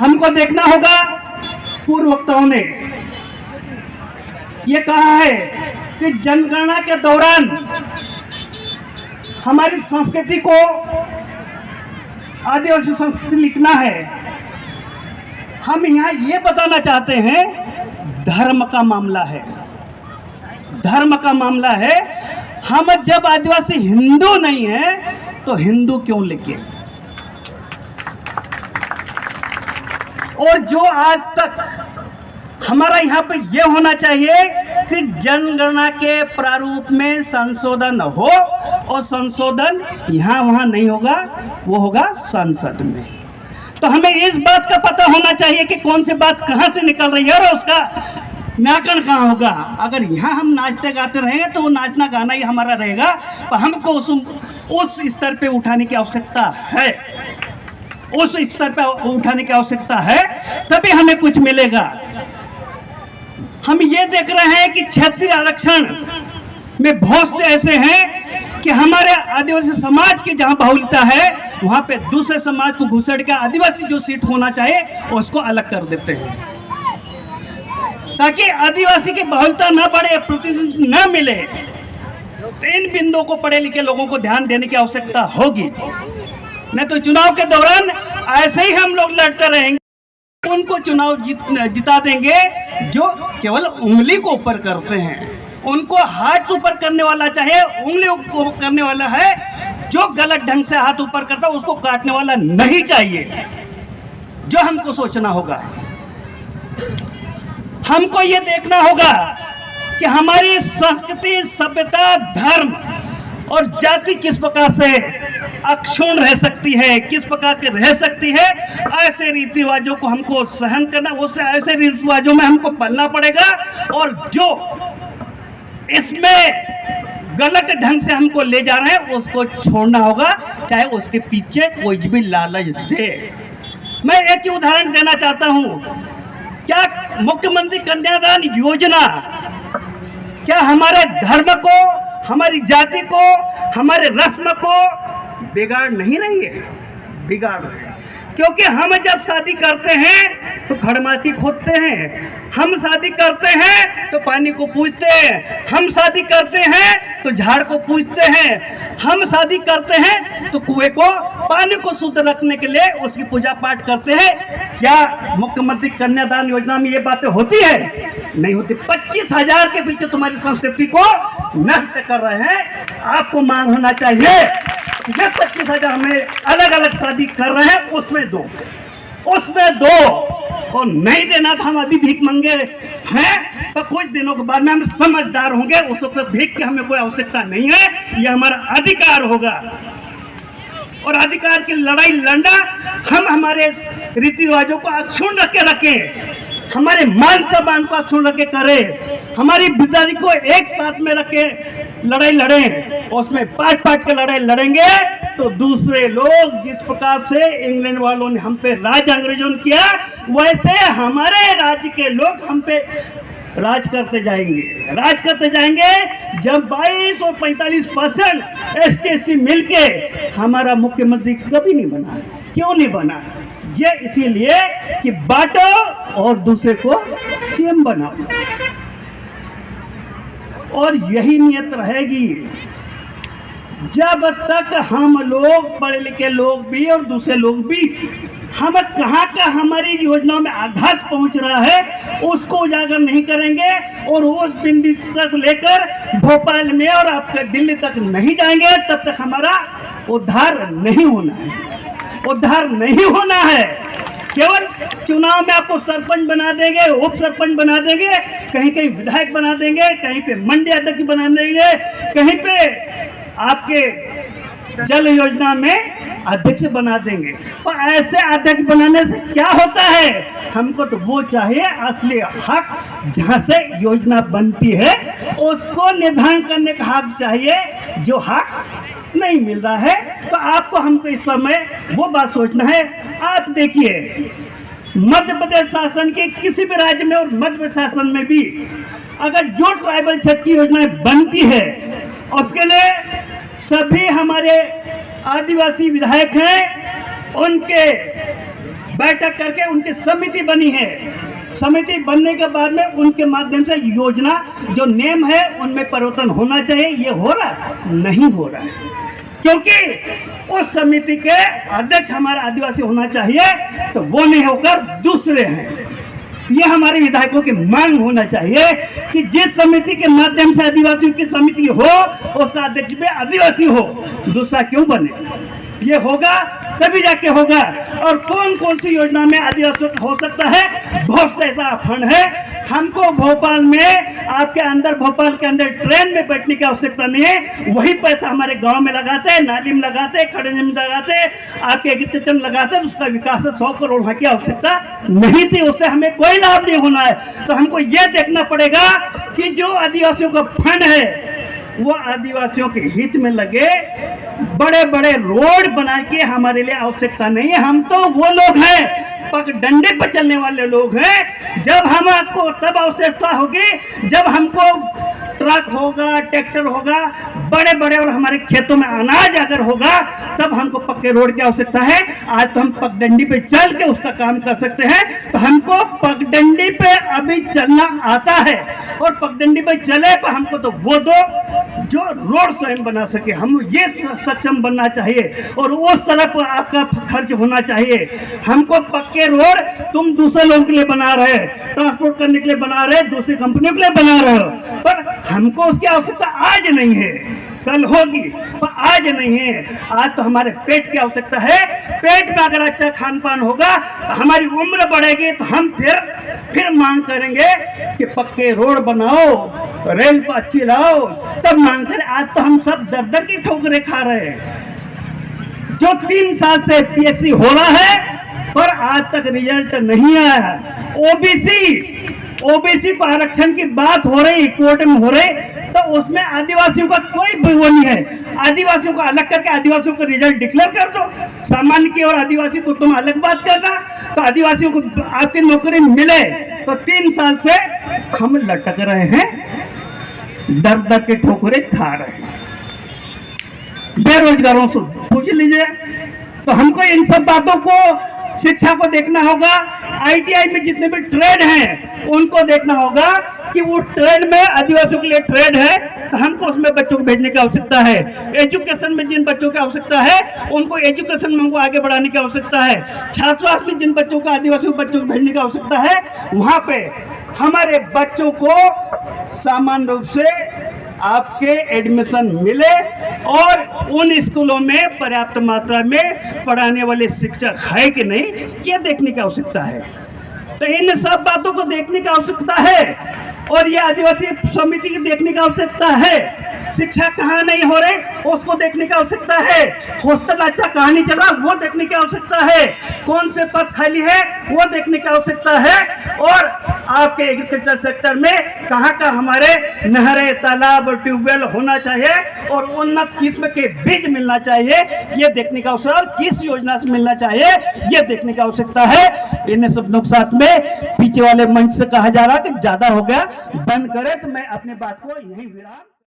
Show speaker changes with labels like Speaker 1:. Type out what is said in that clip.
Speaker 1: हमको देखना होगा, पूर्व वक्ताओं ने ये कहा है कि जनगणना के दौरान हमारी संस्कृति को, आदिवासी संस्कृति लिखना है। हम यहाँ ये बताना चाहते हैं, धर्म का मामला है, धर्म का मामला है। हम जब आदिवासी हिंदू नहीं है तो हिंदू क्यों लिखे? और जो आज तक हमारा यहाँ पे ये होना चाहिए कि जनगणना के प्रारूप में संशोधन हो, और संशोधन यहाँ वहाँ नहीं होगा, वो होगा संसद में। तो हमें इस बात का पता होना चाहिए कि कौन सी बात कहाँ से निकल रही है और उसका न्याकरण कहाँ होगा। अगर यहाँ हम नाचते गाते रहेंगे तो वो नाचना गाना ही हमारा रहेगा, पर हमको उस स्तर पे उठाने की आवश्यकता है, उस स्तर पे उठाने की आवश्यकता है, तभी हमें कुछ मिलेगा। हम ये देख रहे हैं कि क्षेत्रीय आरक्षण में बहुत से ऐसे हैं कि हमारे आदिवासी समाज की जहां बहुलता है वहां पे दूसरे समाज को घुसड़ के आदिवासी जो सीट होना चाहिए उसको अलग कर देते हैं, ताकि आदिवासी की बहुलता न बढ़े, प्रतिनिधित्व न मिले। तो इन बिंदुओं को पढ़े लिखे लोगों को ध्यान देने की आवश्यकता होगी, नहीं तो चुनाव के दौरान ऐसे ही हम लोग लड़ते रहेंगे, उनको चुनाव जिता देंगे जो केवल उंगली को ऊपर करते हैं। उनको हाथ ऊपर करने वाला चाहिए, उंगली ऊपर करने वाला है। जो गलत ढंग से हाथ ऊपर करता है उसको काटने वाला नहीं चाहिए, जो हमको सोचना होगा। हमको ये देखना होगा कि हमारी संस्कृति, सभ्यता, धर्म और जाति किस प्रकार से अक्षुण्ण रह सकती है, किस प्रकार के रह सकती है। ऐसे रीति रिवाजों को हमको सहन करना, उससे ऐसे रीति रिवाजों में हमको पलना पड़ेगा, और जो इसमें गलत ढंग से हमको ले जा रहे हैं उसको छोड़ना होगा, चाहे उसके पीछे कोई भी लालच दे। मैं एक ही उदाहरण देना चाहता हूँ। क्या मुख्यमंत्री कन्यादान योजना क्या हमारे धर्म को, हमारी जाति को, हमारे रस्म को बिगाड़ नहीं रही है? बिगाड़ रही है, क्योंकि हम जब शादी करते हैं तो खड़माटी खोदते हैं, हम शादी करते हैं तो पानी को पूजते हैं, हम शादी करते हैं तो झाड़ को पूजते हैं, हम शादी करते हैं तो कुएं को, पानी को शुद्ध रखने के लिए उसकी पूजा पाठ करते हैं। क्या मुख्यमंत्री कन्यादान योजना में ये बातें होती है? नहीं होती। 25,000 के पीछे तुम्हारी संस्कृति को नष्ट कर रहे हैं। आपको मांग होना चाहिए, ये 25,000 में अलग अलग शादी कर रहे हैं, उसमें दो, उसमें दो। और नहीं देना तो हम अभी भीख मंगे हैं, तो कुछ दिनों के बाद में हम समझदार होंगे, उस वक्त भीख की हमें कोई आवश्यकता नहीं है, ये हमारा अधिकार होगा। और अधिकार की लड़ाई लड़ना हम हमारे रीति रिवाजों को अक्षुण्ण रखें, हमारे मान सम्मान को अक्षुण्ण रखे करें, हमारी बिरादरी को एक साथ में रखे लड़ाई लड़ें। उसमें पाट के लड़ाई लड़ेंगे तो दूसरे लोग, जिस प्रकार से इंग्लैंड वालों ने हम पे राज, अंग्रेजों ने किया, वैसे हमारे राज्य के लोग हम पे राज करते जाएंगे। जब 22 और 45% ST/SC मिलके हमारा मुख्यमंत्री कभी नहीं बना। क्यों नहीं बना? ये इसीलिए कि बांटो और दूसरे को सीएम बनाओ, और यही नियत रहेगी जब तक हम लोग, पढ़े लिखे लोग भी और दूसरे लोग भी, हम कहाँ का हमारी योजनाओं में आघात पहुंच रहा है उसको उजागर नहीं करेंगे, और उस बिंदु तक लेकर भोपाल में और आपके दिल्ली तक नहीं जाएंगे, तब तक हमारा उद्धार नहीं होना है, उद्धार नहीं होना है। केवल चुनाव में आपको सरपंच बना देंगे, उप सरपंच बना देंगे, कहीं कहीं विधायक बना देंगे, कहीं पे मंडी अध्यक्ष बना देंगे, कहीं पे आपके जल योजना में अध्यक्ष बना देंगे। और ऐसे अध्यक्ष बनाने से क्या होता है? हमको तो वो चाहिए असली हक, जहाँ से योजना बनती है उसको निर्धारण करने का हक चाहिए, जो हक नहीं मिल रहा है। तो आपको, हमको इस समय वो बात सोचना है। आप देखिए, मध्य प्रदेश शासन के किसी भी राज्य में और मध्य प्रदेश शासन में भी अगर जो ट्राइबल क्षेत्र की योजनाएं बनती है, उसके लिए सभी हमारे आदिवासी विधायक हैं, उनके बैठक करके उनकी समिति बनी है। समिति बनने के बाद में उनके माध्यम से योजना जो नेम है उनमें परिवर्तन होना चाहिए। ये हो रहा नहीं हो रहा है, क्योंकि उस समिति के अध्यक्ष हमारा आदिवासी होना चाहिए, तो वो नहीं होकर दूसरे हैं। ये हमारे विधायकों की मांग होना चाहिए कि जिस समिति के माध्यम से आदिवासियों की समिति हो उसका अध्यक्ष भी आदिवासी हो, दूसरा क्यों बने? ये होगा तभी जाके होगा। और कौन कौन सी योजना में आदिवासियों का हो सकता है? बहुत से ऐसा फंड है। हमको भोपाल में आपके अंदर भोपाल के अंदर ट्रेन में बैठने की आवश्यकता नहीं है, वही पैसा हमारे गांव में लगाते, नाली में लगाते, खड़े में लगाते, आपके एग्रीकल्चर में लगाते, उसका विकास 100 करोड़ की आवश्यकता नहीं थी, उससे हमें कोई लाभ नहीं होना है। तो हमको ये देखना पड़ेगा कि जो आदिवासियों का फंड है वो आदिवासियों के हित में लगे। बड़े बड़े रोड बना के हमारे लिए आवश्यकता नहीं है। हम तो वो लोग हैं, पगडंडे पर चलने वाले लोग हैं। जब हमको तब आवश्यकता होगी जब हमको ट्रक होगा, ट्रैक्टर होगा, बड़े बड़े, और हमारे खेतों में अनाज अगर होगा तब हमको पक्के रोड की आवश्यकता है। आज तो हम पगडंडी पे चल के उसका काम कर सकते हैं। तो हमको पगडंडी पे अभी चलना आता है, और पगडंडी पे चले पर हमको तो वो दो जो रोड स्वयं बना सके। हम ये सक्षम बनना चाहिए और उस तरफ आपका खर्च होना चाहिए। हमको पक्के रोड तुम दूसरे लोगों के लिए बना रहे, ट्रांसपोर्ट करने के लिए बना रहे, दूसरी कंपनियों के लिए बना रहे हो, पर हमको उसकी आवश्यकता आज नहीं है, कल होगी, पर आज नहीं है। आज तो हमारे पेट की आवश्यकता है। पेट में अगर अच्छा खान पान होगा, हमारी उम्र बढ़ेगी, तो हम फिर मांग करेंगे कि पक्के रोड बनाओ, रेल पर अच्छी लाओ, तब मांग करें। आज तो हम सब दर दर की ठोकरें खा रहे हैं। जो 3 साल से पीएससी हो रहा है पर आज तक रिजल्ट नहीं आया। ओबीसी को आरक्षण की बात हो रही, कोर्ट में हो रही, तो उसमें आदिवासियों का कोई वो नहीं है। आदिवासियों को अलग करके आदिवासियों को रिजल्ट डिक्लेयर कर दो। सामान्य की और आदिवासी को तुम अलग बात करना, तो आदिवासियों को आपकी नौकरी मिले। तो 3 साल से हम लटक रहे हैं, दर दर के ठोकरे खा रहे हैं। बेरोजगारों से पूछ लीजिए। तो हमको इन सब बातों को, शिक्षा को देखना होगा। आईटीआई में जितने भी ट्रेड हैं उनको देखना होगा कि वो ट्रेड में आदिवासियों के लिए ट्रेड है, तो हमको उसमें बच्चों को भेजने की आवश्यकता है। एजुकेशन में जिन बच्चों की आवश्यकता है उनको एजुकेशन में हमको आगे बढ़ाने की आवश्यकता है। छात्रावास में जिन बच्चों को, आदिवासी बच्चों को भेजने की आवश्यकता है, वहाँ पे हमारे बच्चों को सामान्य रूप से आपके एडमिशन मिले और उन स्कूलों में पर्याप्त मात्रा में पढ़ाने वाले शिक्षक है कि नहीं, ये देखने की आवश्यकता है। तो इन सब बातों को देखने की आवश्यकता है, और ये आदिवासी समिति की देखने की आवश्यकता है। शिक्षा कहाँ नहीं हो रही उसको देखने की आवश्यकता है। हॉस्टल अच्छा कहाँ नहीं चल रहा वो देखने की आवश्यकता है। कौन से पद खाली है वो देखने की आवश्यकता है। और आपके एग्रीकल्चर सेक्टर में कहाँ का हमारे नहरें, तालाब और ट्यूबवेल होना चाहिए, और उन्नत किस्म के बीज मिलना चाहिए, ये देखने का अवसर, किस योजना से मिलना चाहिए ये देखने की आवश्यकता है। इन सब नुकसान में पीछे वाले मंच से कहा जा रहा कि ज्यादा हो गया, बंद करे। तो मैं अपनी बात को यही विराम